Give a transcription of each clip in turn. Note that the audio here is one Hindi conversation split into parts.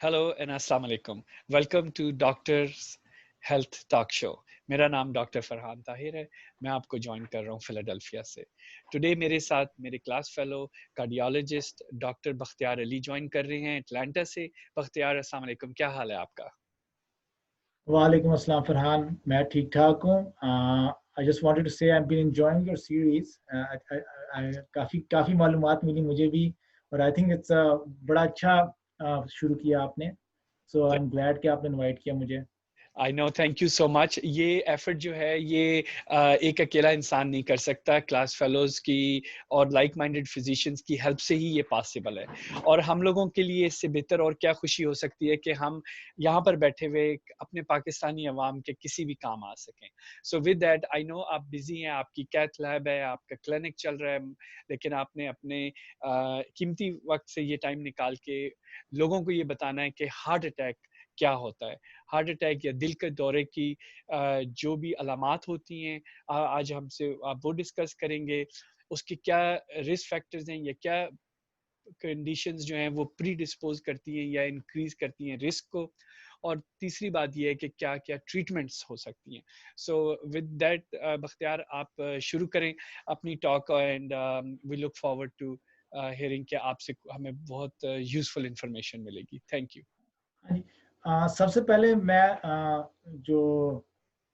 हेलो एंड अस्सलाम वालेकुम। Welcome to doctors health talk show. मेरा नाम डॉक्टर फरहान ताहिर है। मैं आपको ज्वाइन कर रहा हूँ फिलाडेल्फिया से। टुडे मेरे साथ मेरे class fellow cardiologist doctor Bakhtiyar Ali join कर रहे हैं अटलांटा से। बख्तियार, अस्सलाम वालेकुम, क्या हाल है आपका? वालेकुम अस्सलाम फरहान, मैं ठीक ठाक हूँ। I just wanted to say I have been enjoying your series. काफ़ी काफ़ी मालूमात मिली मुझे भी, और आई थिंक इट्स बड़ा अच्छा शुरू किया आपने। सो आई एम ग्लैड कि आपने इनवाइट किया मुझे। I know, thank you so much. ये एफर्ट जो है ये एक अकेला इंसान नहीं कर सकता। क्लास फेलोज की और लाइक माइंडेड फिजिशियंस की हेल्प से ही ये पॉसिबल है। और हम लोगों के लिए इससे बेहतर और क्या खुशी हो सकती है कि हम यहाँ पर बैठे हुए अपने पाकिस्तानी अवाम के किसी भी काम आ सकें। So with that, I know आप बिजी हैं, आपकी कैथ लैब है, आपका क्लिनिक चल रहा है, लेकिन आपने अपने कीमती वक्त से ये टाइम निकाल के लोगों को ये बताना है कि हार्ट अटैक क्या होता है। हार्ट अटैक या दिल के दौरे की जो भी अलामात होती हैं, आज हमसे आप वो डिस्कस करेंगे। उसके क्या रिस्क फैक्टर्स हैं या क्या कंडीशंस जो हैं वो प्री डिस्पोज करती हैं या इंक्रीज करती हैं रिस्क को। और तीसरी बात ये है कि क्या क्या ट्रीटमेंट्स हो सकती हैं। सो विद दैट बख्तियार, आप शुरू करें अपनी talk, and we look forward to hearing कि आपसे हमें बहुत यूजफुल इंफॉर्मेशन मिलेगी। Thank you. हाँ जी। सबसे पहले मैं जो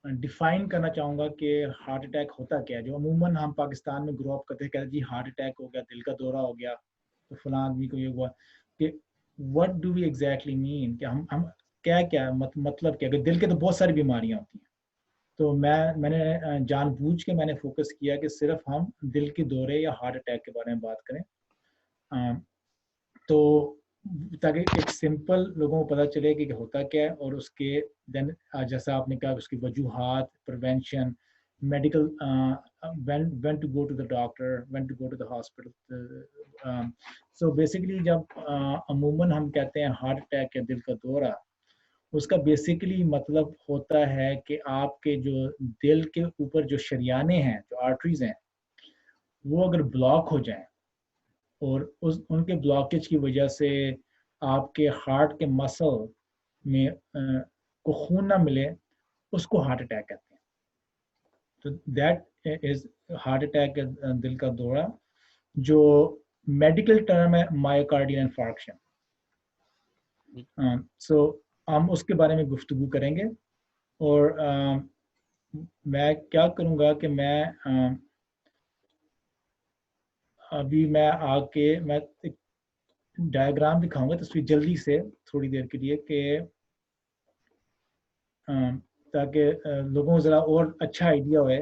डिफाइन करना चाहूँगा कि हार्ट अटैक होता क्या है। जो अमूमन हम पाकिस्तान में ग्रो अप करते हैं, कहते हैं जी हार्ट अटैक हो गया, दिल का दौरा हो गया, तो फलां आदमी को ये हुआ। कि what do we exactly mean, कि हम क्या क्या मतलब क्या। कि दिल के तो बहुत सारी बीमारियां होती हैं। तो मैंने जानबूझ के मैंने फोकस किया कि सिर्फ हम दिल के दौरे या हार्ट अटैक के बारे में बात करें। तो ताकि एक सिंपल लोगों को पता चले कि होता क्या है, और उसके देन जैसा आपने कहा उसकी वजूहात, prevention, medical, when to go to the doctor, when to go to the hospital. So basically जब अमूमन हम कहते हैं हार्ट अटैक या दिल का दौरा, उसका बेसिकली मतलब होता है कि आपके जो दिल के ऊपर जो शरियाने हैं, जो आर्टरीज हैं, वो अगर ब्लॉक हो जाएं, और उस उनके ब्लॉकेज की वजह से आपके हार्ट के मसल में को खून ना मिले, उसको हार्ट अटैक कहते हैं। तो दैट इज हार्ट अटैक, दिल का दौरा। जो मेडिकल टर्म है मायोकार्डियल इंफार्क्शन। सो हम उसके बारे में गुफ्तगू करेंगे। और मैं क्या करूँगा कि अभी मैं एक डायग्राम दिखाऊंगा, तस्वीर जल्दी से, थोड़ी देर के लिए, कि ताकि लोगों को ज़रा और अच्छा आइडिया होए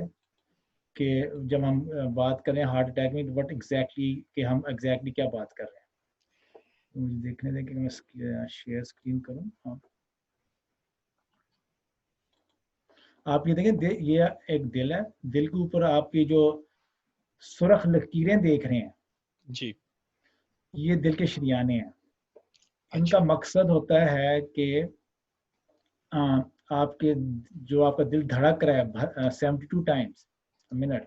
कि जब हम बात करें हार्ट अटैक में, व्हाट एग्जैक्टली, कि हम एग्जैक्टली क्या बात कर रहे हैं। तो मुझे देखने दें कि मैं शेयर स्क्रीन करूं। हाँ, आप ये देखें, ये एक दिल है। दिल के ऊपर आपकी जो सुर्ख लकीरें देख रहे हैं, जी। ये दिल के शरियाने हैं। इनका अच्छा। मकसद होता है कि आपके जो आपका दिल धड़क रहा है 72 टाइम्स मिनट,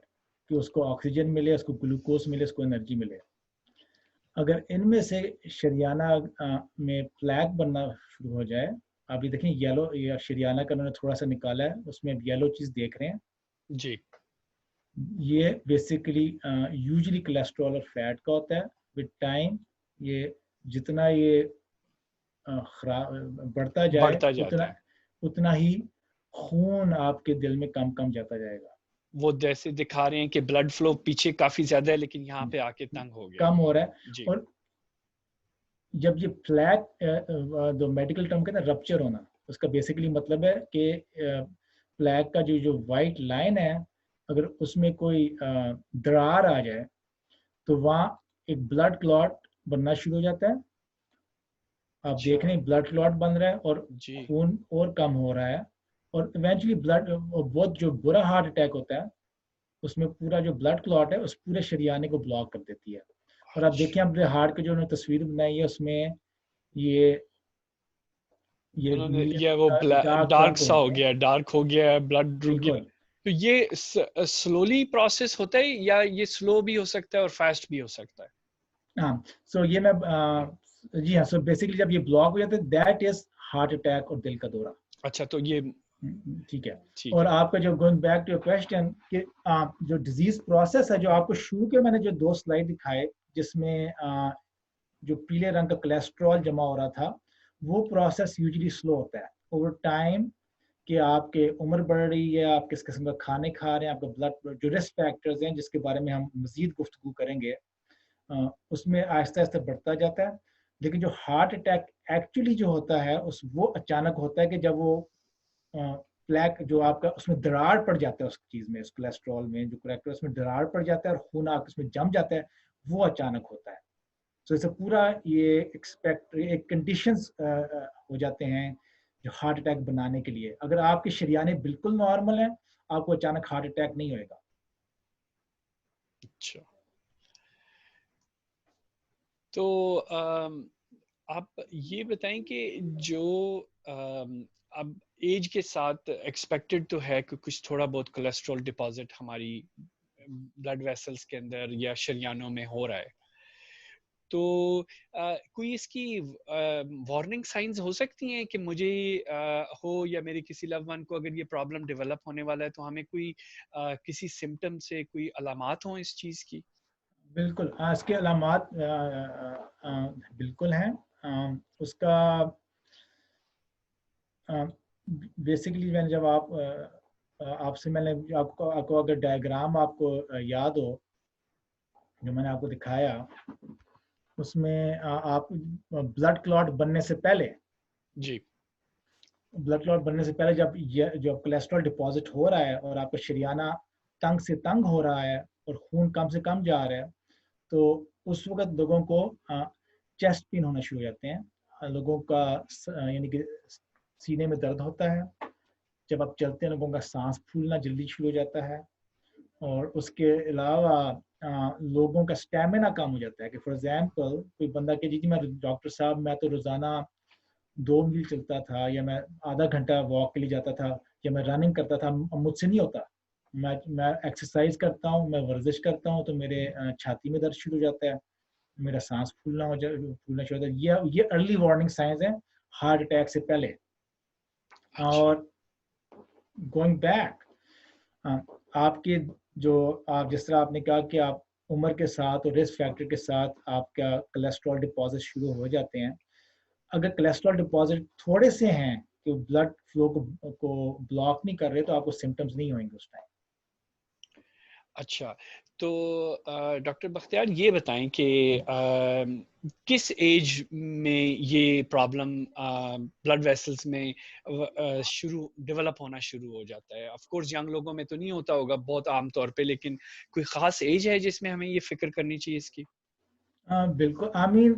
कि उसको ऑक्सीजन मिले, उसको ग्लूकोज मिले, उसको एनर्जी मिले। अगर इनमें से शरियाना में प्लैक बनना शुरू हो जाए, आप ये देखें येलो, या शरियाना का उन्होंने थोड़ा सा निकाला है, उसमें आप येलो चीज़ देख रहे हैं। जी। ये बेसिकली यूजली कोलेस्ट्रॉल और फैट का होता है। विद टाइम ये जितना ये खराब बढ़ता जाए, बढ़ता जाता उतना है। उतना ही खून आपके दिल में कम कम जाता जाएगा। वो जैसे दिखा रहे हैं कि ब्लड फ्लो पीछे काफी ज्यादा है, लेकिन यहाँ पे आके तंग हो गया। कम हो रहा है। जी। और जब ये फ्लैट, जो मेडिकल टर्म कहते हैं रप्चर होना, उसका बेसिकली मतलब है कि फ्लैग का जो जो वाइट लाइन है, अगर उसमें कोई दरार आ जाए, तो वहाँ एक ब्लड क्लॉट बनना शुरू हो जाता है। आप अच्छा। देख रहे हैं ब्लड क्लॉट बन रहा है, और जी। खून और कम हो रहा है। और इवेंचुअली ब्लड, बहुत जो बुरा हार्ट अटैक होता है, उसमें पूरा जो ब्लड क्लॉट है उस पूरे शरियाने को ब्लॉक कर देती है। और आप देखिए, अच्छा, अपने हार्ट की जो उन्होंने तस्वीर बनाई है, उसमें ये ये उन्होंने नीले ये वो डार्क डार्क डार्क सा हो हो गया। गया, डार्क हो गया, ब्लड रुक गया। बिल्कुल। तो ये स्लोली प्रोसेस होता है या ये स्लो भी हो सकता है और फास्ट भी हो सकता है? हाँ, सो ये मैं जी हाँ, सो बेसिकली जब ये ब्लॉक हो जाता है दैट इज हार्ट अटैक और दिल का दौरा। अच्छा, तो ये ठीक है। ठीक और है। आपका जो going back to your question कि जो डिजीज प्रोसेस है, जो आपको शुरू के मैंने जो 2 स्लाइड दिखाए जिसमें जो पीले रंग का कोलेस्ट्रॉल जमा हो रहा था, वो प्रोसेस यूजुअली स्लो होता है ओवर टाइम, कि आपके उम्र बढ़ रही है, आप किस किस्म का खाने खा रहे हैं, आपका ब्लड जो रिस्क फैक्टर्स हैं जिसके बारे में हम मजीद गुफ्तगू करेंगे, उसमें आहिस्ता आहिस्ता बढ़ता जाता है। लेकिन जो हार्ट अटैक एक्चुअली जो होता है उस वो अचानक होता है कि जब वो प्लेक जो आपका उसमें दरार पड़ जाता है, उस चीज में, उस कोलेस्ट्रॉल में जो कोलेस्ट्रॉल उसमें दरार पड़ जाता है और खून आपके उसमें जम जाता है, वो अचानक होता है। तो इसे पूरा ये एक्सपेक्ट एक कंडीशंस हो जाते हैं जो हार्ट अटैक बनाने के लिए। अगर आपके शरियाने बिल्कुल नॉर्मल हैं, आपको अचानक हार्ट अटैक नहीं होएगा। अच्छा, तो आप ये बताएं कि जो अब एज के साथ एक्सपेक्टेड तो है कि कुछ थोड़ा बहुत कोलेस्ट्रॉल डिपॉजिट हमारी ब्लड वेसल्स के अंदर या शरियानों में हो रहा है, तो कोई इसकी वार्निंग साइंस हो सकती हैं कि मुझे हो या मेरे किसी लव वन को अगर ये प्रॉब्लम डेवलप होने वाला है, तो हमें कोई किसी सिम्टम से कोई अलामात हो इस चीज़ की? बिल्कुल, इसके अलामात बिल्कुल हैं। उसका बेसिकली मैंने जब आपसे मैंने आपको अगर डायग्राम आपको याद हो जो मैंने आपको दिखाया, उसमें आप ब्लड क्लॉट बनने से पहले, जी। ब्लड क्लॉट बनने से पहले जब ये जो कोलेस्ट्रॉल डिपॉजिट हो रहा है और आपका शरियाना तंग से तंग हो रहा है और खून कम से कम जा रहा है, तो उस वक्त लोगों को चेस्ट पेन होना शुरू हो जाते हैं, लोगों का यानी कि सीने में दर्द होता है, जब आप चलते हैं लोगों का सांस फूलना जल्दी शुरू हो जाता है, और उसके अलावा लोगों का स्टेमिना कम हो जाता है। कि फॉर एग्जांपल कोई बंदा के जी मैं डॉक्टर साहब मैं तो रोजाना 2 मील चलता था, या मैं आधा घंटा वॉक के लिए जाता था, या मैं रनिंग करता था, मुझसे नहीं होता। मैं एक्सरसाइज करता हूँ, मैं वर्जिश करता हूँ, तो मेरे छाती में दर्द शुरू हो जाता है, मेरा सांस फूलना शुरू होता है। ये अर्ली वार्निंग साइंस है हार्ट अटैक से पहले। अच्छा। और गोइंग बैक, आपके जो आप जिस तरह आपने कहा कि आप उम्र के साथ और रिस्क फैक्टर के साथ आपका कोलेस्ट्रॉल डिपॉजिट शुरू हो जाते हैं। अगर कोलेस्ट्रॉल डिपॉजिट थोड़े से हैं कि ब्लड फ्लो को ब्लॉक नहीं कर रहे, तो आपको सिम्टम्स नहीं होंगे उस टाइम। अच्छा, तो डॉक्टर बख्तियार ये बताएं कि किस एज में ये प्रॉब्लम ब्लड वेसल्स में शुरू डेवलप होना शुरू हो जाता है? ऑफ कोर्स यंग लोगों में तो नहीं होता होगा बहुत आम तौर पे, लेकिन कोई ख़ास एज है जिसमें हमें ये फ़िक्र करनी चाहिए इसकी? बिल्कुल, आई मीन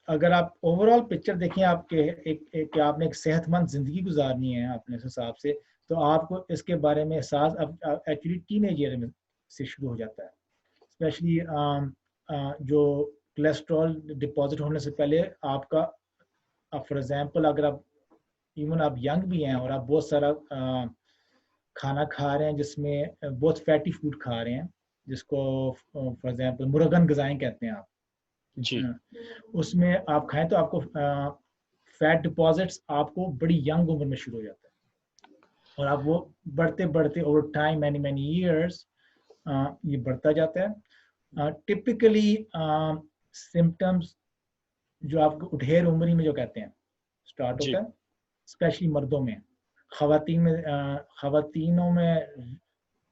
अगर आप ओवरऑल पिक्चर देखें आपके कि आपने एक सेहतमंद ज़िंदगी गुजारनी है अपने हिसाब से, तो आपको इसके बारे में एहसास अब एक्चुअली टीनेज ईयर में से शुरू हो जाता है। स्पेशली जो कोलेस्ट्रॉल डिपॉजिट होने से पहले आपका, फॉर एग्जांपल अगर आप इवन आप यंग भी हैं और आप बहुत सारा खाना खा रहे हैं जिसमें बहुत फैटी फूड खा रहे हैं, जिसको फॉर एग्जांपल मुर्गन ग़िज़ाएं कहते हैं आप, जी। उसमें आप खाएं तो आपको फैट डिपॉजिट्स आपको बड़ी यंग उम्र में शुरू हो जाता है, और आप वो बढ़ते बढ़ते over time many many years ये बढ़ता जाता है। टिपिकली सिम्टम्स जो आपको उठेर उम्री में जो कहते हैं स्टार्ट जी। होता है, स्पेशली मर्दों में। खवातीनों में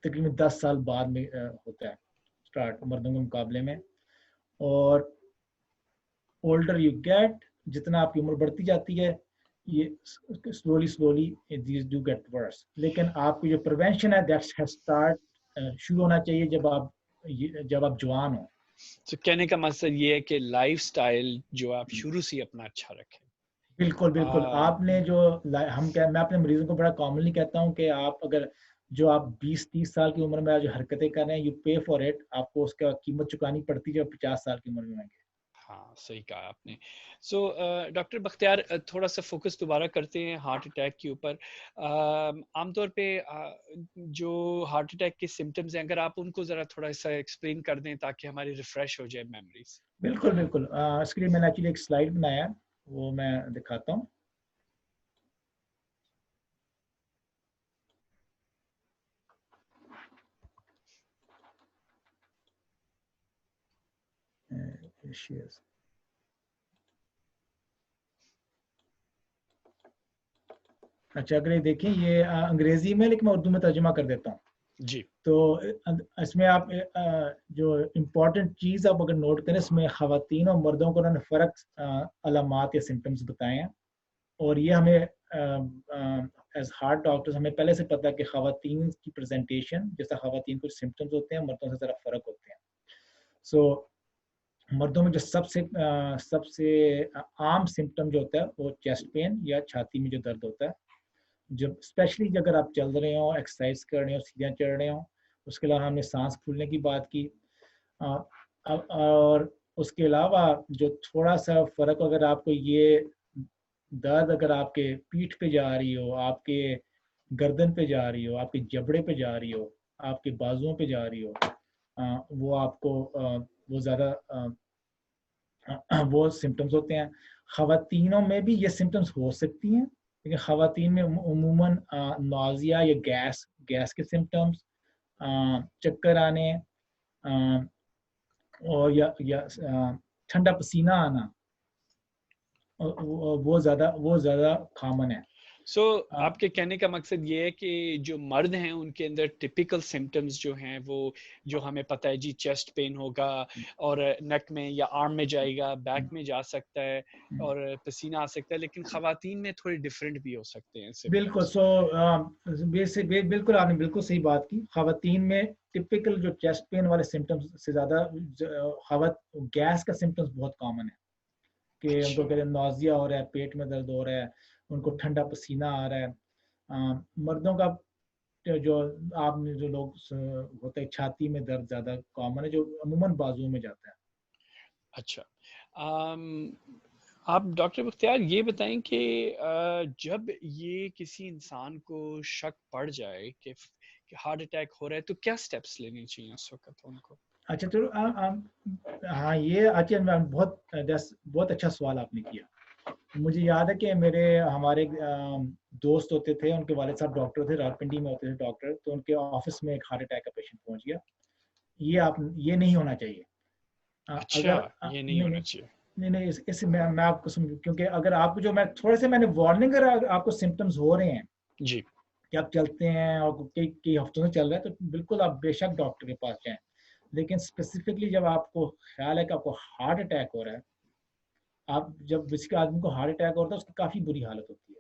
तकरीबन 10 साल बाद में होता है स्टार्ट, मर्दों के मुकाबले में। और ओल्डर यू गेट, जितना आपकी उम्र बढ़ती जाती है, ये slowly slowly these do get worse. लेकिन आपकी जो प्रिवेंशन है दैट्स हैज स्टार्ट शुरू होना चाहिए जब आप जवान हो। तो कहने का मकसद ये है कि लाइफस्टाइल जो आप शुरू से ही अपना अच्छा रखें। बिल्कुल बिल्कुल, आपने जो मैं अपने मरीजों को बड़ा कॉमनली कहता हूँ कि आप अगर जो आप 20-30 साल की उम्र में जो हरकतें कर रहे हैं, यू पे फॉर इट, आपको उसका कीमत चुकानी पड़ती है जब 50 साल की उम्र में होंगे। हाँ, सही कहा आपने। सो डॉक्टर बख्तियार, थोड़ा सा फोकस दोबारा करते हैं हार्ट अटैक के ऊपर। आमतौर पे जो हार्ट अटैक के सिम्टम्स हैं, अगर आप उनको ज़रा थोड़ा सा एक्सप्लेन कर दें ताकि हमारी रिफ्रेश हो जाए मेमोरीज। बिल्कुल बिल्कुल, इसके लिए मैंने एक्चुअली एक स्लाइड बनाया है, वो मैं दिखाता हूँ। शेयर्स, अच्छा अगर ये देखें, ये अंग्रेजी में, लेकिन मैं उर्दू में तर्जुमा कर देता हूँ। जी। तो इसमें आप जो इम्पोर्टेंट चीज़ आप अगर नोट करें, इसमें ख़वातीन और मर्दों को उन्होंने फ़र्क अलामात या सिम्टम्स बताए हैं। और ये हमें एज हार्ट डॉक्टर्स हमें पहले से पता है कि ख़वातीन की प्रेजेंटेशन, जैसा ख़वातीन कुछ सिम्टम्स होते हैं, मर्दों से ज़रा फ़र्क होते हैं। सो मर्दों में जो सबसे आम सिम्टम जो होता है वो चेस्ट पेन या छाती में जो दर्द होता है, जब स्पेशली अगर आप चल रहे हो, एक्सरसाइज कर रहे हो, सीढ़ियाँ चढ़ रहे हो। उसके अलावा हमने सांस फूलने की बात की। और उसके अलावा जो थोड़ा सा फ़र्क, अगर आपको ये दर्द अगर आपके पीठ पे जा रही हो, आपके गर्दन पे जा रही हो, आपके जबड़े पे जा रही हो, आपके बाजुओं पे जा रही हो, वो आपको वो ज़्यादा वो सिम्टम्स होते हैं। ख़वातीनों में भी ये सिम्टम्स हो सकती हैं, लेकिन ख़वातीन में उमूमन नाज़िया या गैस गैस के सिम्टम्स, चक्कर आने, और या ठंडा पसीना आना, वो ज़्यादा कॉमन है। सो आपके कहने का मकसद ये है कि जो मर्द हैं उनके अंदर टिपिकल सिम्टम्स जो हैं वो, जो हमें पता है जी, चेस्ट पेन होगा और नेक में या आर्म में जाएगा, बैक में जा सकता है और पसीना आ सकता है, लेकिन ख़वातीन में थोड़े डिफरेंट भी हो सकते हैं बिल्कुल। सिम्टम्स। सो बिल्कुल आपने बिल्कुल सही बात की। ख़वातीन में टिपिकल जो चेस्ट पेन वाले सिम्टम्स से ज़्यादा गैस का सिम्टम्स बहुत कॉमन है, कि उनको अच्छा। कहते हैं नौजिया हो रहा है, पेट में दर्द हो रहा है, उनको ठंडा पसीना आ रहा है। मर्दों का जो आपने जो लोग होता है, छाती में दर्द ज़्यादा कॉमन है, जो अमूमन बाजुओं में जाता है। अच्छा। आप डॉक्टर बख्तियार ये बताएं कि जब ये किसी इंसान को शक पड़ जाए कि हार्ट अटैक हो रहा है, तो क्या स्टेप्स लेने चाहिए उस वक्त उनको? अच्छा चलो, हाँ ये अच्छा, बहुत अच्छा सवाल आपने किया। मुझे याद है कि हमारे दोस्त होते थे, उनके वालिद साहब डॉक्टर थे, रावलपिंडी में होते थे डॉक्टर, तो उनके ऑफिस में एक हार्ट अटैक का पेशेंट पहुंच गया। ये नहीं होना चाहिए। अच्छा, अगर ये नहीं नहीं होना नहीं चाहिए। नहीं नहीं, इससे मैं आपको समझ, क्योंकि अगर आपको जो मैं थोड़े से मैंने वार्निंग, अगर आपको सिम्टम्स हो रहे हैं जी। कि आप चलते हैं और कई कई हफ्तों से चल रहा है, तो बिल्कुल आप बेशक डॉक्टर के पास जाएं। लेकिन स्पेसिफिकली जब आपको ख्याल है कि आपको हार्ट अटैक हो रहा है, आप जब किसी आदमी को हार्ट अटैक होता है, उसकी काफ़ी बुरी हालत होती है,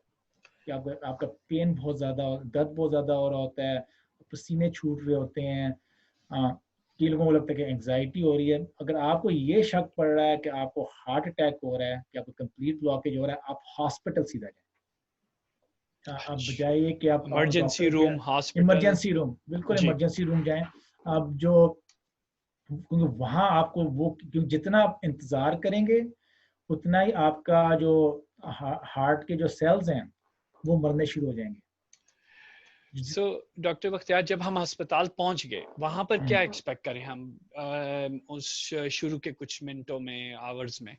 कि आपका आपका पेन बहुत ज़्यादा, दर्द बहुत ज़्यादा हो रहा होता है, पसीने छूट रहे होते हैं। कई लोगों को लगता है कि एंग्जाइटी हो रही है। अगर आपको ये शक पड़ रहा है कि आपको हार्ट अटैक हो रहा है, कि आपको कंप्लीट ब्लॉकेज हो रहा है, आप हॉस्पिटल सीधा जाएं। आप अच्छा, बजाय कि आप इमरजेंसी डॉक्टर के रूम, हॉस्पिटल। इमरजेंसी रूम, बिल्कुल जी। इमरजेंसी रूम जाएं। आप जो, क्योंकि वहाँ आपको वो, क्योंकि जितना आप इंतज़ार करेंगे, उतना ही आपका जो हार्ट के जो सेल्स हैं वो मरने शुरू हो जाएंगे। सो डॉक्टर बख्तियार, जब हम अस्पताल पहुंच गए, वहां पर क्या हम्म। एक्सपेक्ट करें हम उस शुरू के कुछ मिनटों में, आवर्स में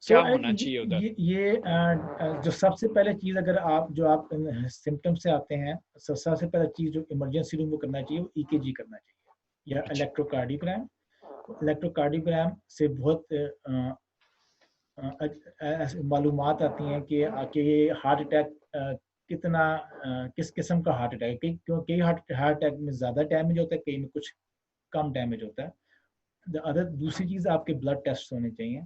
सो क्या होना चाहिए उधर? जो सबसे पहले चीज़, अगर आप सिम्टम से आते हैं, सबसे पहले चीज़ जो इमरजेंसी रूम में करना चाहिए, वो ईकेजी करना चाहिए, या अच्छा। इलेक्ट्रोकार्डियोग्राम। इलेक्ट्रोकार्डियोग्राम से बहुत मालूमात आती हैं कि ये हार्ट अटैक कितना, किस किस्म का हार्ट अटैक है। कई हार्ट अटैक में ज़्यादा डैमेज होता है, कई में कुछ कम डैमेज होता है। दूसरी चीज़, आपके ब्लड टेस्ट होने चाहिए,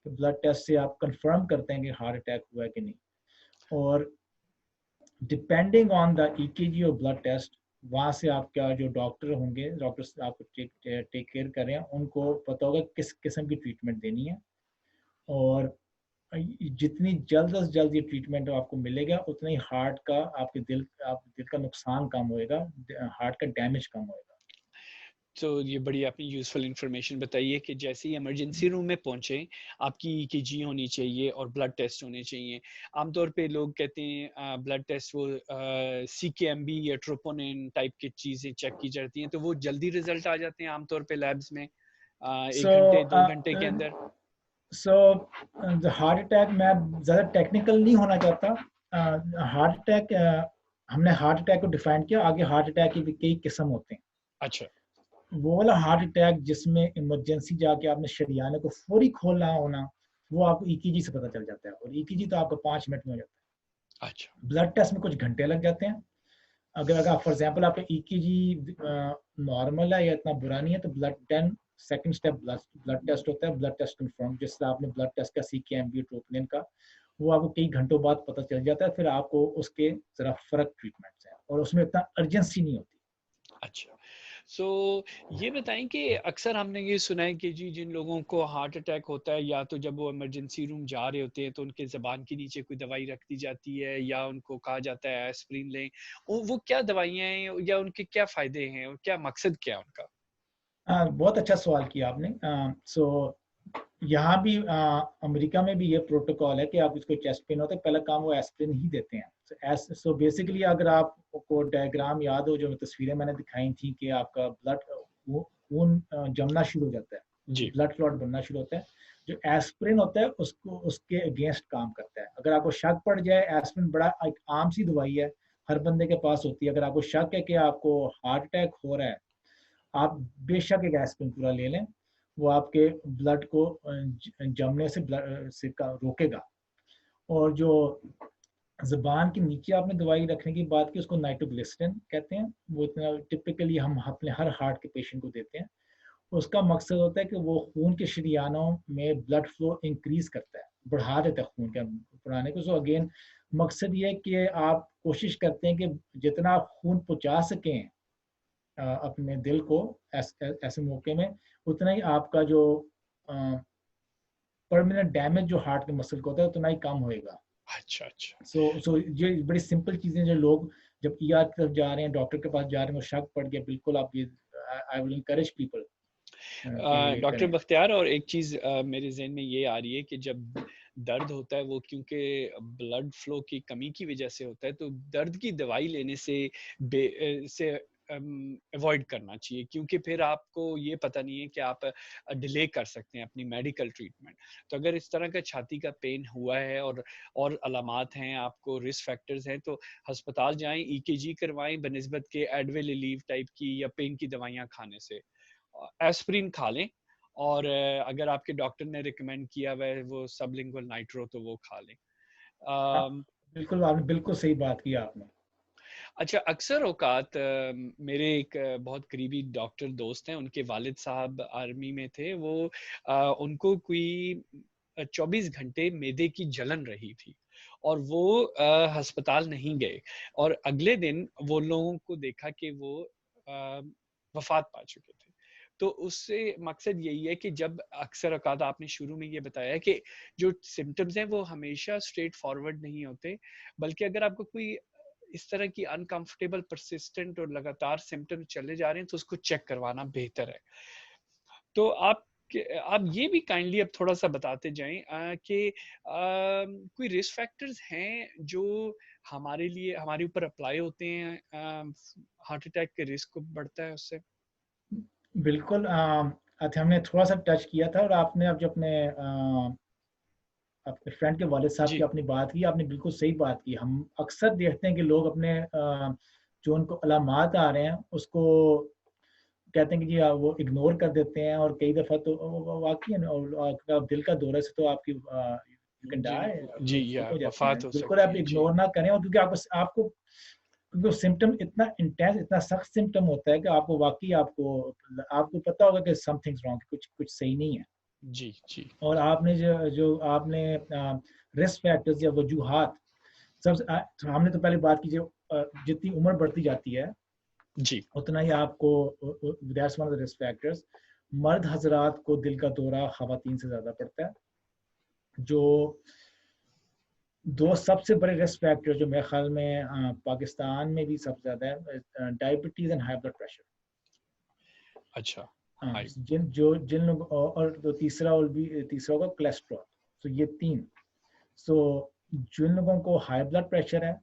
कि ब्लड टेस्ट से आप कंफर्म करते हैं कि हार्ट अटैक हुआ है कि नहीं। और डिपेंडिंग ऑन द ईकेजी और ब्लड टेस्ट, वहाँ से आपका जो डॉक्टर होंगे, डॉक्टर आपको टेक केयर कर रहे हैं, उनको पता होगा किस किस्म की ट्रीटमेंट देनी है। और जितनी जल्द से जल्द ये ट्रीटमेंट आपको मिलेगा, उतना ही हार्ट का, आपके दिल का नुकसान कम होएगा, हार्ट का डैमेज कम होएगा। तो ये बड़ी आपने यूज़फुल इन्फॉर्मेशन बताई है कि जैसे ही इमरजेंसी रूम में पहुँचे, आपकी ईकेजी होनी चाहिए और ब्लड टेस्ट होने चाहिए। आमतौर पे लोग कहते हैं ब्लड टेस्ट वो सीकेएमबी या ट्रोपोनिन टाइप की चीज़ें चेक की जाती हैं, तो वो जल्दी रिज़ल्ट आ जाते हैं आमतौर पे लैब्स में 1 घंटे, सो 2 घंटे के अंदर? सो हार्ट अटैक, मैं ज़्यादा टेक्निकल नहीं होना चाहता। हार्ट अटैक, हमने हार्ट अटैक को डिफाइन किया, आगे हार्ट अटैक के भी कई किस्म होते हैं। अच्छा, वो वाला हार्ट अटैक जिसमें इमरजेंसी जाके आपने शरियाने को फौरी खोलना होना, वो आपको ईकीजी से पता चल जाता है, और ईकीजी तो आपको 5 मिनट में हो जाता अच्छा। है। ब्लड टेस्ट में कुछ घंटे लग जाते हैं। अगर फॉर एग्जांपल आपका ईकीजी नॉर्मल है या इतना बुरा नहीं है, तो blood 10 second step blood test होता है, ब्लड टेस्ट कंफर्म, जिससे आपने ब्लड टेस्ट का सीकेएमबी ट्रोपोनिन का, वो आपको कई घंटों बाद पता चल जाता है। फिर आपको उसके जरा फर्क ट्रीटमेंट्स हैं, और उसमें इतना अर्जेंसी नहीं होती। अच्छा। सो ये बताएँ कि अक्सर हमने ये सुना है कि जी जिन लोगों को हार्ट अटैक होता है या तो जब वो इमरजेंसी रूम जा रहे होते हैं तो उनके ज़ुबान के नीचे कोई दवाई रख दी जाती है या उनको कहा जाता है एस्पिरिन लें। वो क्या दवाइयाँ हैं या उनके क्या फ़ायदे हैं और क्या मकसद क्या है उनका? बहुत अच्छा सवाल किया आपने। यहाँ भी अमेरिका में भी ये प्रोटोकॉल है कि आप इसको चेस्ट पेन होता है, पहला काम वो एस्पिरिन ही देते हैं। सो बेसिकली अगर आपको डायग्राम याद हो, जो तस्वीरें मैंने दिखाई थी, कि आपका ब्लड खून जमना शुरू हो जाता है, जी। ब्लड क्लॉट बनना शुरू होता है, जो एस्पिरिन होता है उसको उसके अगेंस्ट काम करता है। अगर आपको शक पड़ जाए, एस्पिरिन बड़ा एक आम सी दवाई है, हर बंदे के पास होती है। अगर आपको शक है कि आपको हार्ट अटैक हो रहा है, आप बेशक एक एस्पिरिन पूरा ले लें, वो आपके ब्लड को जमने से रोकेगा। और जो ज़ुबान के नीचे आपने दवाई रखने की बात की, उसको नाइट्रोग्लिसरिन कहते हैं। वो इतना टिपिकली हम अपने हर हार्ट के पेशेंट को देते हैं। उसका मकसद होता है कि वो खून के शरीयानों में ब्लड फ्लो इंक्रीज करता है, बढ़ा देता है खून के बढ़ाने को। सो अगेन मकसद ये है कि आप कोशिश करते हैं कि जितना खून पहुंचा सकें अपने दिल को ऐसे मौके में, उतना ही आपका जो परमानेंट डैमेज जो हार्ट के मसल को होता है, उतना ही कम होएगा। अच्छा, अच्छा। सो ये बड़ी सिंपल चीजें, जो लोग जब ईआर की तरफ जा रहे हैं, डॉक्टर के पास जा रहे हैं, वो शक पड़ गया, बिल्कुल आप ये, आई विल एनकरेज पीपल कि वो ये डॉक्टर करें। बख्तियार और एक चीज़ मेरे ज़हन में ये आ रही है कि जब दर्द होता है वो क्योंकि ब्लड फ्लो की कमी की वज़ह से होता है, तो दर्द की दवाई लेने से से अवॉइड करना चाहिए क्योंकि फिर आपको ये पता नहीं है कि आप डिले कर सकते हैं अपनी मेडिकल ट्रीटमेंट। तो अगर इस तरह का छाती का पेन हुआ है और अलामात हैं, आपको रिस्क फैक्टर्स हैं, तो अस्पताल जाएँ, ईकेजी करवाएँ बनिस्बत के एडविल रिलीफ टाइप की या पेन की दवाइयाँ खाने से। एस्पिरिन खा लें और अगर आपके डॉक्टर ने रिकमेंड किया हुआ है वो सबलिंगुअल नाइट्रो तो वो खा लें। हाँ, अम, बिल्कुल आपने बिल्कुल सही बात की आपने। अच्छा अक्सर औकात मेरे एक बहुत करीबी डॉक्टर दोस्त हैं, उनके वालिद साहब आर्मी में थे, वो उनको कोई 24 घंटे मैदे की जलन रही थी और वो अस्पताल नहीं गए और अगले दिन वो लोगों को देखा कि वो अ, वफ़ात पा चुके थे। तो उससे मकसद यही है कि जब अक्सर औकात आपने शुरू में ये बताया कि जो सिम्पटम्स हैं वो हमेशा स्ट्रेट फॉरवर्ड नहीं होते, बल्कि अगर आपको कोई इस तरह की अनकंफर्टेबल परसिस्टेंट और लगातार सिम्पटम चले जा रहे हैं तो उसको चेक करवाना बेहतर है। तो आप ये भी काइंडली अब थोड़ा-सा बताते जाएँ कि कोई रिस्क फैक्टर्स हैं जो हमारे लिए हमारे ऊपर अप्लाई होते हैं हार्ट अटैक के रिस्क को बढ़ता है उससे? बिल्कुल अच्छा, हमने थोड़ा सा टच किया था, और आपने अब जो अपने फ्रेंड के वालिद साहब की जी, आपने बात की, आपने बिल्कुल सही बात की। हम अक्सर देखते हैं कि लोग अपने जो उनको अलामात आ रहे हैं, उसको कहते हैं कि जी वो इग्नोर कर देते हैं, और कई दफ़ा तो वाक़ई में, और आपका दिल का दौरे से तो आपकी यू कैन जी, डाई, जी लोग फौत या हो जाते हैं। वफ़ात हो बिल्कुल सकती आप है। जी, इग्नोर ना करें, और क्योंकि आपको आपको क्योंकि सिम्पटम इतना इंटेंस, इतना सख्त सिम्पटम होता है कि आपको वाक़ई आपको आपको पता होगा कि समथिंग्स रॉन्ग, कुछ कुछ सही नहीं है। जी, जी, और आपने जो जो आपने रिस्क फैक्टर्स या वजूहात, सबसे तो हमने तो पहले बात की, जो जितनी उम्र बढ़ती जाती है, जी। उतना ही आपको that's one of the risk factors. मर्द हजरात को दिल का दौरा खवातीन से ज़्यादा पड़ता है। जो दो सबसे बड़े रिस्क फैक्टर, जो मेरे ख्याल में पाकिस्तान में भी सबसे ज़्यादा है, diabetes and high blood pressure. अच्छा, हाँ, हाई। जिन लोग और तो तीसरा होगा कोलेस्ट्रॉल। सो ये 3। सो जिन लोगों को हाई ब्लड प्रेशर है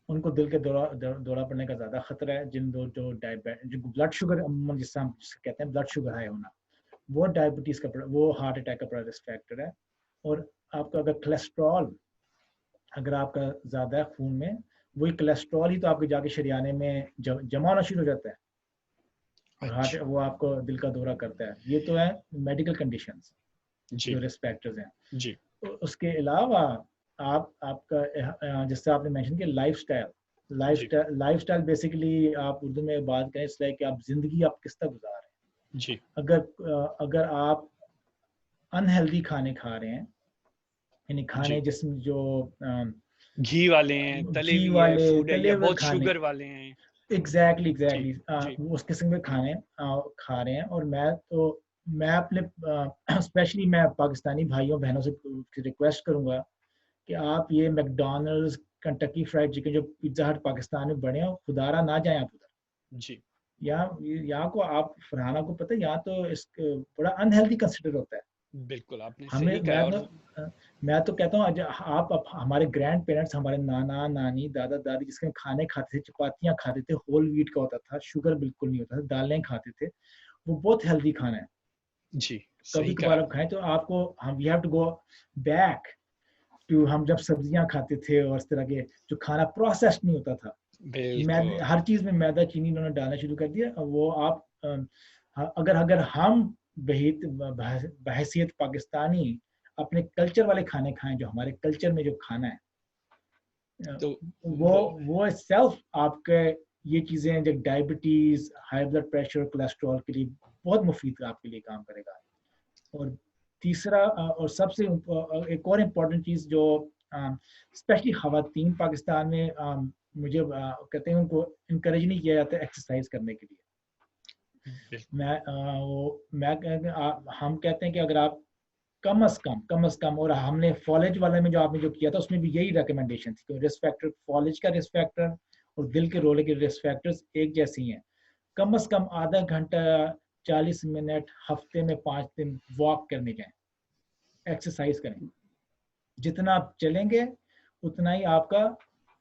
उनको दिल के दौरा पड़ने का ज्यादा खतरा है। जो ब्लड शुगर जिससे हम कहते हैं ब्लड शुगर हाई होना, वो डायबिटीज का वो हार्ट अटैक का बड़ा रिस्क फैक्टर है। और आपका अगर कोलेस्ट्रॉल अगर आपका ज्यादा है खून में, वही कोलेस्ट्रॉल ही तो आपके जाके शरियाने में जमा होना शुरू हो जाता है और हार्ट अच्छा, वो आपको दिल का दौरा करता है। ये तो है मेडिकल कंडीशंस जी, जो रिस्क फैक्टर्स हैं। जी, उसके अलावा आपका जैसे आपने मेंशन किया लाइफस्टाइल। जी, लाइफस्टाइल बेसिकली आप उर्दू में बात करें इसलिए कि आप जिंदगी आप किस तरह गुजार रहे जी, हैं। अगर आप अनहेल्दी खाने खा रहे हैं, यानी खाने जी। जिसमें जो घी वाले हैं, तले घी हुए है वाले फूड है तले या हुए बहुत खाने, शुगर वाले हैं। एग्जैक्टली जी, एग्जैक्टली जी, वो उस किस्म के खाने खा रहे हैं। और मैं अपने स्पेशली मैं पाकिस्तानी भाइयों बहनों से रिक्वेस्ट करूंगा कि आप ये मैकडोनल्ड्स, कंटकी फ्राइड चिकन, जो पिज्जा हट पाकिस्तान में बने हो, खुदारा ना जाएं आप उधर। जी, यहाँ को आप फरहाना को पता है, यहाँ तो इस बड़ा अनहेल्दी कंसिडर होता है। बिल्कुल आपने हमें सही कहा। और मैं तो कहता हूँ आप हमारे ग्रैंड पेरेंट्स, हमारे नाना नानी दादा दादी जिसके खाने खाते थे, चपातियाँ खाते थे, होल व्हीट का होता था, शुगर बिल्कुल नहीं होता था, दालें खाते थे, वो बहुत हेल्दी खाना है। जी, कभी सही कहा कभार आप आपने। खाएं तो आपको हम we have to go back to हम जब सब्जियां खाते थे और इस तरह के जो खाना प्रोसेस्ड नहीं होता था। बिल्कुल, हर चीज में मैदा चीनी इन्होंने डालना शुरू कर दिया। अब वो आप अगर अगर हम बहसीत पाकिस्तानी अपने कल्चर वाले खाने खाएं, जो हमारे कल्चर में जो खाना है, अ, तो वो वो वो सेल्फ आपके ये चीजें जो diabetes, high blood pressure, cholesterol के लिए बहुत मुफीद आपके लिए काम करेगा। और तीसरा और सबसे एक और इम्पोर्टेंट चीज जो स्पेशली खवातीन पाकिस्तान में मुझे कहते हैं उनको इनकरेज नहीं किया जाता एक्सरसाइज करने के लिए। बिल्कुल, हम कहते हैं कि अगर आप कम अज कम, और हमने फॉलेज वाले में जो आपने जो किया था उसमें भी यही रिकमेंडेशन थी कि रिस्क फैक्टर, फॉलेज का रिस्क फैक्टर और दिल के रोले के रिस्क फैक्टर्स एक जैसी हैं। कम अज कम आधा घंटा, 40 मिनट हफ्ते में 5 दिन वॉक करने जाएं, एक्सरसाइज करें। जितना आप चलेंगे उतना ही आपका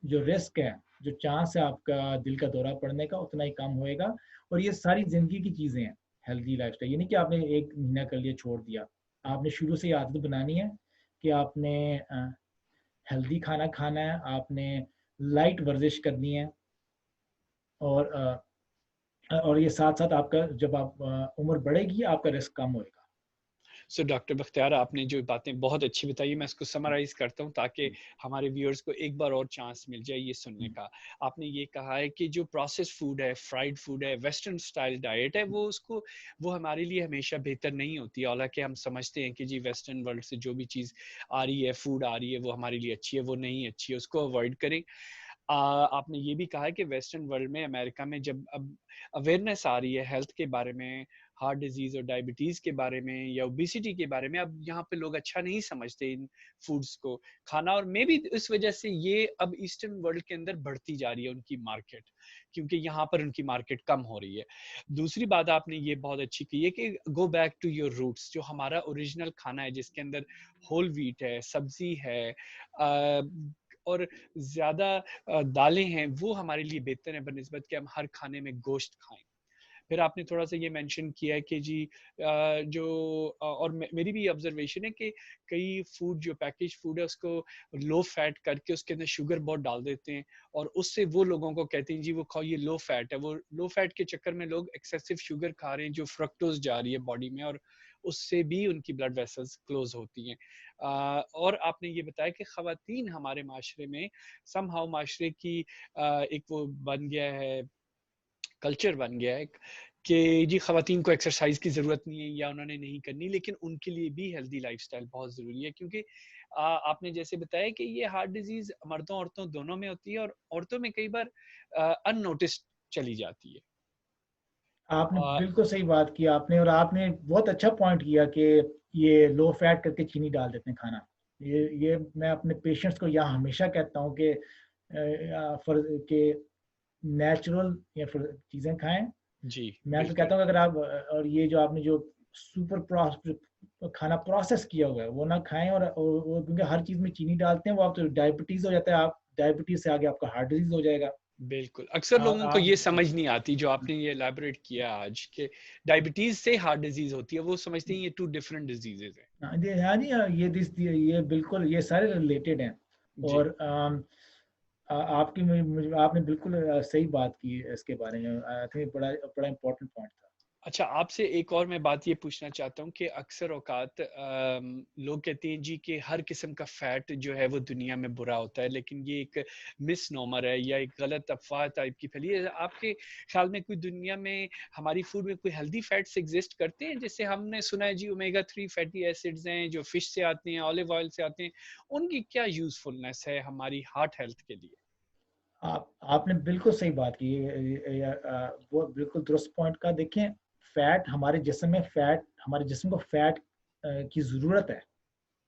जो रिस्क है, जो चांस है आपका दिल का दौरा पड़ने का, उतना ही कम होएगा। और ये सारी जिंदगी की चीजें हैं हेल्दी लाइफस्टाइल। ये नहीं कि आपने 1 महीना कर लिया छोड़ दिया। आपने शुरू से ही आदत बनानी है कि आपने हेल्दी खाना खाना है, आपने लाइट वर्जिश करनी है। और ये साथ साथ आपका जब आप उम्र बढ़ेगी आपका रिस्क कम होएगा। सो डॉक्टर बख्तियार आपने जो बातें बहुत अच्छी बताई, मैं इसको समराइज करता हूँ ताकि हमारे व्यूअर्स को एक बार और चांस मिल जाए ये सुनने का। आपने ये कहा है कि जो प्रोसेस फूड है, फ्राइड फूड है, वेस्टर्न स्टाइल डाइट है, वो हमारे लिए हमेशा बेहतर नहीं होती। हालांकि हम समझते हैं कि जी वेस्टर्न वर्ल्ड से जो भी चीज़ आ रही है, फूड आ रही है, वो हमारे लिए अच्छी है, वो नहीं अच्छी है, उसको अवॉइड करें। आपने ये भी कहा है कि वेस्टर्न वर्ल्ड में, अमेरिका में जब अब अवेयरनेस आ रही है हेल्थ के बारे में, हार्ट डिजीज और डायबिटीज के बारे में या ओबेसिटी के बारे में, अब यहाँ पे लोग अच्छा नहीं समझते इन फूड्स को खाना। और मे बी इस वजह से ये अब ईस्टर्न वर्ल्ड के अंदर बढ़ती जा रही है उनकी मार्केट, क्योंकि यहाँ पर उनकी मार्केट कम हो रही है। दूसरी बात आपने ये बहुत अच्छी की है कि go back to your roots, जो हमारा ओरिजिनल खाना है जिसके अंदर होल व्हीट है, सब्जी है, और ज्यादा दालें हैं, वो हमारे लिए बेहतर है बनस्बत कि हम हर खाने में गोश्त खाएं। फिर आपने थोड़ा सा ये मेंशन किया है कि जी और मेरी भी ऑब्जर्वेशन है कि कई फूड जो पैकेज फूड है उसको लो फैट करके उसके अंदर शुगर बहुत डाल देते हैं, और उससे वो लोगों को कहते हैं जी वो खाओ, ये लो फैट है। वो लो फैट के चक्कर में लोग एक्सेसिव शुगर खा रहे हैं जो फ्रक्टोज जा रही है बॉडी में, और उससे भी उनकी ब्लड वेसल्स क्लोज होती हैं। और आपने ये बताया कि खवातीन हमारे माशरे में समहाउ माशरे की एक वो बन गया है, कल्चर बन गया है कि जी खवातीन को एक्सरसाइज की ज़रूरत नहीं है या उन्होंने नहीं करनी, लेकिन उनके लिए भी हेल्दी लाइफस्टाइल बहुत ज़रूरी है। क्योंकि आपने जैसे बताया कि ये हार्ट डिजीज़ मर्दों औरतों दोनों में होती है, और औरतों में कई बार अननोटिस्ड चली जाती है। आपने अ, बिल्कुल सही बात की आपने, और आपने बहुत अच्छा पॉइंट किया कि ये लो फैट करके चीनी डाल देते हैं खाना। ये मैं अपने पेशेंट्स को यहाँ हमेशा कहता हूँ कि फॉर के नेचुरल या फिर चीज़ें खाएं, जी, मैं तो बिल्कुल। कहता हूँ अगर आप और ये जो आपने जो खाना प्रोसेस किया हुआ है वो ना खाएं, और क्योंकि हर चीज में चीनी डालते हैं, वो आप तो डायबिटीज हो जाता है, आप डायबिटीज से आगे आपका हार्ट डिजीज हो जाएगा। बिल्कुल, अक्सर लोगों को आप ये समझ नहीं आती जो आपने ये एलैबोरेट किया आज के डायबिटीज़ से हार्ट डिज़ीज़ होती है, वो समझते हैं ये 2 डिफरेंट डिज़ीज़ेज़ हैं। हाँ जी, हाँ, ये बिल्कुल ये सारे रिलेटेड हैं। जी। और आपने बिल्कुल सही बात की है इसके बारे में। आई थिंक बड़ा बड़ा इम्पोर्टेंट पॉइंट था। अच्छा, आपसे एक और मैं बात ये पूछना चाहता हूँ कि अक्सर औक़ात लोग कहते हैं जी कि हर किस्म का फ़ैट जो है वो दुनिया में बुरा होता है, लेकिन ये एक मिसनोमर है या एक गलत अफ़वाह टाइप की फैली है। आपके ख़्याल में कोई दुनिया में हमारी फूड में कोई हेल्दी फ़ैट्स एक्ज़िस्ट करते हैं? जैसे हमने सुना है जी ओमेगा 3 फैटी एसिड्स हैं, जो फ़िश से आते हैं, ऑलिव ऑयल से आते हैं, उनकी क्या यूज़फुलनेस है हमारी हार्ट हेल्थ के लिए? आपने बिल्कुल सही बात की। वो बिल्कुल दुरुस्त पॉइंट का। देखें, फैट हमारे जिस्म को फैट की ज़रूरत है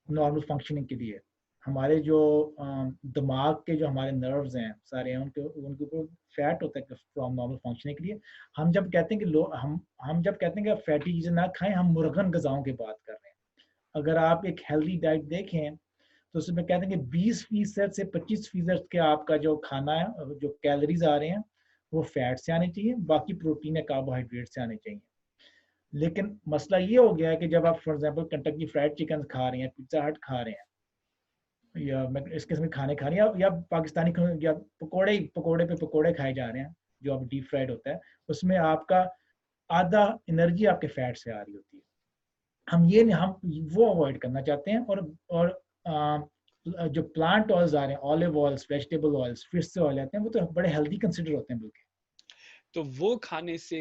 नॉर्मल फंक्शनिंग के लिए। हमारे जो दिमाग के जो हमारे नर्व्स हैं सारे हैं, उनके उनके ऊपर फैट होता है फ्रॉम नॉर्मल फंक्शनिंग के लिए। हम जब कहते हैं कि लो हम जब कहते हैं कि आप फैटी चीज़ें ना खाएं, हम मुर्गन ग़िज़ाओं की बात कर रहे हैं। अगर आप एक हेल्दी डाइट देखें तो उसमें कहते हैं कि 20% से 25% के आपका जो खाना है, जो कैलोरीज आ रहे हैं, वो फैट से आने चाहिए, बाकी प्रोटीन या कार्बोहाइड्रेट से आने चाहिए। लेकिन मसला ये हो गया है कि जब आप for example Kentucky fried chicken खा रहे हैं, पिज्जा हट खा रहे हैं, या इस किस्म के खाने खा रहे हैं, या पाकिस्तानी या पकोड़े पे पकोड़े खाए जा रहे हैं जो आप डीप फ्राइड होता है, उसमें आपका आधा एनर्जी आपके फैट से आ रही होती है। हम ये नहीं, हम वो अवॉइड करना चाहते हैं। और जो प्लांट ऑयल्स आ रहे हैं, olive oils, vegetable oils, fish से ऑयल आते हैं, वो तो बड़े हेल्दी कंसिडर होते हैं बल्कि। तो वो खाने से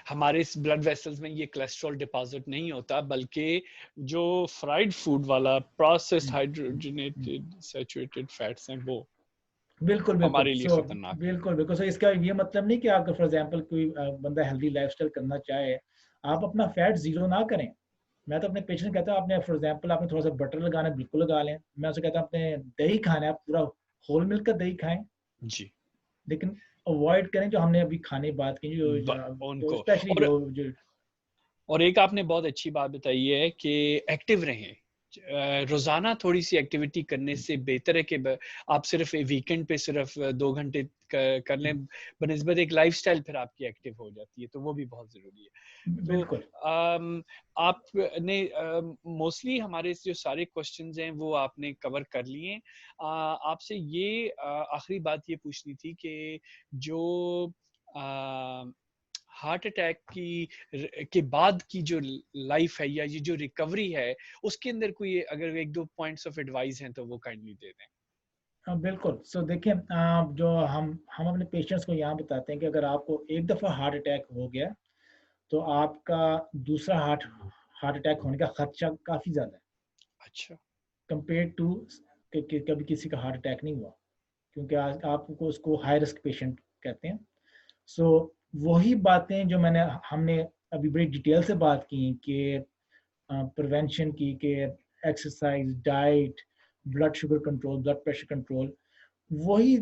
हमारे इस ब्लड वेसल्स में ये कोलेस्ट्रॉल डिपॉजिट नहीं होता, बल्कि जो फ्राइड फूड वाला प्रोसेस्ड हम्म, हम्म, हम्म। हाइड्रोजनेटेड सैचुरेटेड फैट्स हैं वो बिल्कुल बिल्कुल हमारे लिए सो खतरनाक है। बिल्कुल बिल्कुल सो इसका ये मतलब नहीं कि आपका फॉर एग्जांपल कोई बंदा हेल्दी लाइफस्टाइल करना चाहे, आप अपना फैट जीरो ना करें। मैं तो अपने पेशेंट कहता हूँ, आपने फॉर एग्जांपल आपने थोड़ा सा बटर लगाना है, बिल्कुल लगा लें। मैं उसे कहता हूँ आपने दही खाना है, आप पूरा होल मिल्क का दही खाएं, जी। लेकिन अवॉइड करें जो हमने अभी खाने की बात की, जो उनको स्पेशली जो और एक आपने बहुत अच्छी बात बताई है कि एक्टिव रहें। रोज़ाना थोड़ी-सी एक्टिविटी करने से बेहतर है कि आप सिर्फ़ वीकेंड पे सिर्फ़ 2 घंटे कर लें, बनिस्बत एक लाइफ़स्टाइल फिर आपकी एक्टिव हो जाती है, तो वो भी बहुत ज़रूरी है। तो बिल्कुल। आपने मोस्टली हमारे जो सारे क्वेश्चंस हैं वो आपने कवर कर लिए हैं। आपसे ये आखिरी बात ये पूछनी थी कि जो अ, हार्ट अटैक के बाद की जो लाइफ है या ये जो रिकवरी है, उसके अंदर कोई अगर 1-2 पॉइंट्स ऑफ एडवाइस हैं तो वो काइंडली दे दें। हाँ, बिल्कुल। सो देखिए, जो हम अपने पेशेंट्स को यहाँ बताते हैं कि अगर आपको एक दफ़ा हार्ट अटैक हो गया, तो आपका दूसरा हार्ट अटैक होने का खर्चा काफ़ी ज़्यादा है अच्छा। कंपेयर टू कि कभी किसी का हार्ट अटैक नहीं हुआ, क्योंकि आज आपको उसको हाई रिस्क पेशेंट कहते हैं। सो वही बातें जो हमने अभी बड़ी डिटेल से बात की कि प्रिवेंशन की, कि exercise, diet, blood sugar control, blood pressure control, वही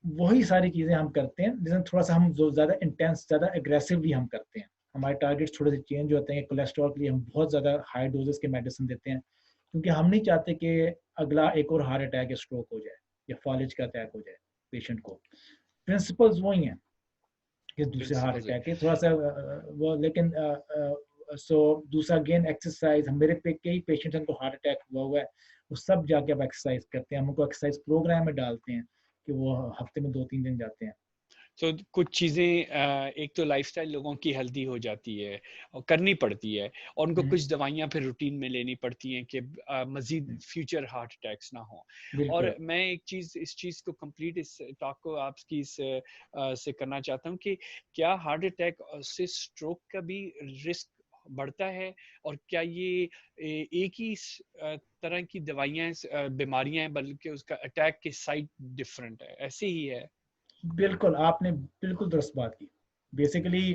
वही सारी चीज़ें हम करते हैं, जिसमें थोड़ा सा हम जो ज़्यादा इंटेंस, ज़्यादा एग्रेसिवली हम करते हैं। हमारे टारगेट्स थोड़े से चेंज होते हैं। कोलेस्ट्रॉल के लिए हम बहुत ज़्यादा हाई डोजेस के मेडिसिन देते हैं, क्योंकि हम नहीं चाहते कि अगला एक और हार्ट अटैक या स्ट्रोक हो जाए या फॉलेज का अटैक हो जाए पेशेंट को। प्रिंसिपल्स वही हैं कि दूसरे हार्ट प्रिंसिपल्स है। अटैक के थोड़ा सा वो, लेकिन सो दूसरा अगेन एक्सरसाइज। हम मेरे पे कई पेशेंट्स हैं, उनको हार्ट अटैक हुआ है, वो सब जाके अब एक्सरसाइज करते हैं। हम उनको एक्सरसाइज प्रोग्राम में डालते हैं कि वो हफ्ते में 2-3 दिन जाते हैं। तो कुछ चीज़ें एक तो लाइफ़स्टाइल लोगों की हेल्दी हो जाती है और करनी पड़ती है और उनको हम्म, कुछ दवाइयाँ फिर रूटीन में लेनी पड़ती हैं कि मज़ीद हम्म, फ्यूचर हार्ट अटैक्स ना हों। और बिल्कुल। मैं एक चीज़ इस चीज़ को कंप्लीट इस टॉक को आपकी से करना चाहता हूँ कि क्या हार्ट अटैक से स्ट्रोक का भी रिस्क बढ़ता है? और क्या ये एक ही तरह की दवाइयाँ बीमारियाँ हैं बल्कि उसका अटैक के साइट डिफरेंट है, ऐसे ही है? बिल्कुल, आपने बिल्कुल दुरुस्त बात की। बेसिकली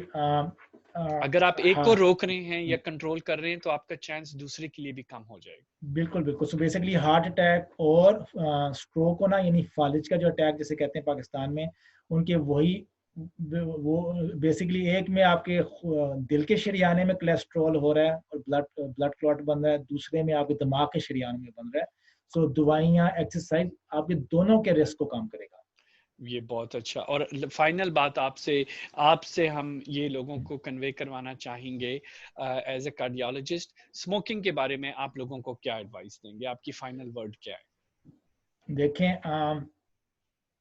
अगर आप एक को हाँ, रोक रहे हैं या कंट्रोल कर रहे हैं तो आपका चांस दूसरे के लिए भी कम हो जाएगा। बिल्कुल बिल्कुल। सो बेसिकली हार्ट अटैक और स्ट्रोक होना, यानी फालिज का जो अटैक जिसे कहते हैं पाकिस्तान में, उनके वही वो बेसिकली एक में आपके दिल के शरियाने में कोलेस्ट्रॉल हो रहा है और ब्लड क्लॉट बन रहा है, दूसरे में आपके दिमाग के शरियाने में बन रहा है। सो दवाइयाँ, एक्सरसाइज आपके दोनों के रिस्क को कम करेगा। ये बहुत अच्छा। और फाइनल बात आपसे हम ये लोगों को कन्वे करवाना चाहेंगे, एज अ कार्डियोलॉजिस्ट, स्मोकिंग के बारे में आप लोगों को क्या एडवाइस देंगे? आपकी फाइनल वर्ड क्या है? देखें,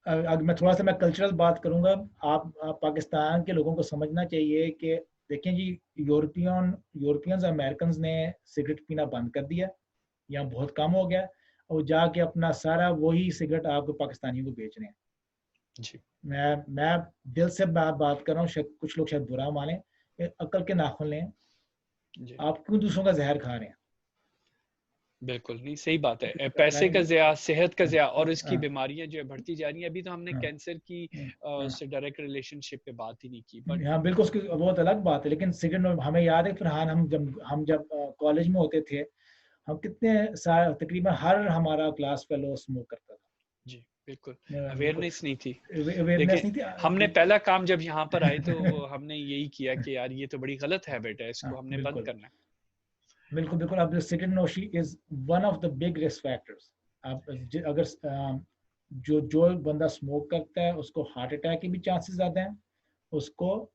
अगर मैं कल्चरल बात करूंगा, आप पाकिस्तान के लोगों को समझना चाहिए कि देखें जी, यूरोपियंस अमेरिकन ने सिगरेट पीना बंद कर दिया, यहाँ बहुत कम हो गया, और जाके अपना सारा वही सिगरेट आपको पाकिस्तानियों को बेच रहे हैं। जी, मैं दिल से बात कर रहा हूँ, कुछ लोग शायद बुरा माने, अक्ल के नाखून लें, जी। आप क्यों दूसरों का जहर खा रहे हैं? बिल्कुल नहीं, सही बात है। पैसे का ज़िया, सेहत का ज़िया, और इसकी हाँ, बीमारियां जो है बढ़ती जा रही हैं। अभी तो हमने हाँ, कैंसर की हाँ, उससे डायरेक्ट रिलेशनशिप पे बात ही नहीं की, बट हाँ, बिल्कुल, उसकी बहुत अलग बात है। लेकिन सिगरेट में हमें याद है फरहान, हम जब कॉलेज में होते थे, हम कितने साल, तकरीबन हर हमारा क्लास फेलो स्मोक करता था। जी, बिल्कुल बिल्कुल अवेयरनेस नहीं थी। अवेयरनेस देखिए, नहीं थी। हमने पहला काम जब यहाँ पर आए तो हमने यही किया कि यार ये तो बड़ी गलत हैबिट है, इसको हाँ, हमने बंद बिल्कुल, करना है। बिल्कुल, बिल्कुल। अब सिगरेट नोशी is one of the big risk factors. आप अगर जो बंदा स्मोक करता है, उसको हार्ट अटैक के भी चांसेस ज्यादा हैं, उसको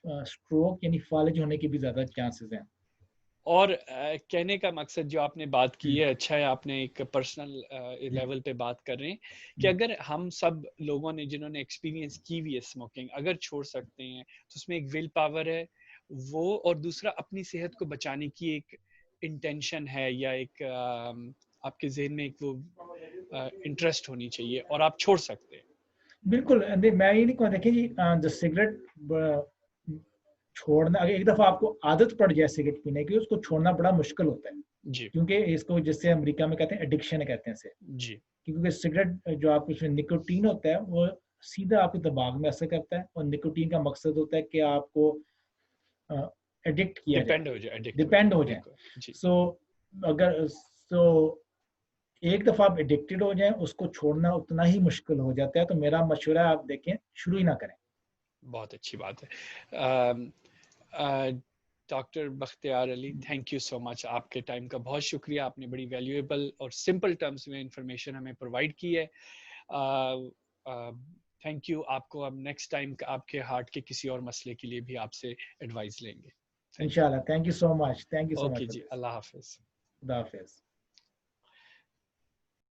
स्ट्रोक यानी फालिज होने के भी ज्यादा चांसेस हैं। और कहने का मकसद जो आपने बात की हम्म, है, अच्छा है, आपने एक पर्सनल हम्म, लेवल पे बात कर रहे हैं कि हम्म, अगर हम सब लोगों ने जिन्होंने एक्सपीरियंस की हुई है स्मोकिंग, अगर छोड़ सकते हैं तो उसमें एक विल पावर है वो, और दूसरा अपनी सेहत को बचाने की एक इंटेंशन है, या एक आपके जहन में एक वो इंटरेस्ट होनी चाहिए, और आप छोड़ सकते हैं। बिल्कुल। मैं ये नहीं कहूँ, देखिए जी, जो सिगरेट छोड़ना, अगर एक दफा आपको आदत पड़ जाए सिगरेट पीने की, उसको छोड़ना बड़ा मुश्किल होता है। जी, क्योंकि इसको जिससे अमेरिका में कहते हैं एडिक्शन कहते हैं इसे। जी, क्योंकि सिगरेट जो आपको उसमें निकोटीन होता है, वो सीधा आपके दिमाग में असर करता है, और निकोटीन का मकसद होता है कि आपको एडिक्ट किया जाए, डिपेंड हो जाए, एडिक्ट हो डिपेंड जाए, हो जाए। बिल्कुल। जी, सो अगर सो एक दफा आप एडिक्टेड हो जाए, उसको छोड़ना उतना ही मुश्किल हो जाता है। तो मेरा मशवरा, आप देखें, शुरू ही ना करें। बहुत अच्छी बात है। Doctor Bakhtiyar Ali, thank you so much. आपके टाइम का बहुत शुक्रिया, आपने बड़ी वैल्यूएबल और सिंपल टर्म्स में इंफॉर्मेशन हमें प्रोवाइड की है। थैंक यू आपको। अब नेक्स्ट टाइम आपके हार्ट के किसी और मसले के लिए भी आपसे एडवाइस लेंगे। Thank you. इंशाल्लाह। Thank you so much, thank you so okay much for जी, दिस। अल्लाह हाफिज। खुदा हाफिज।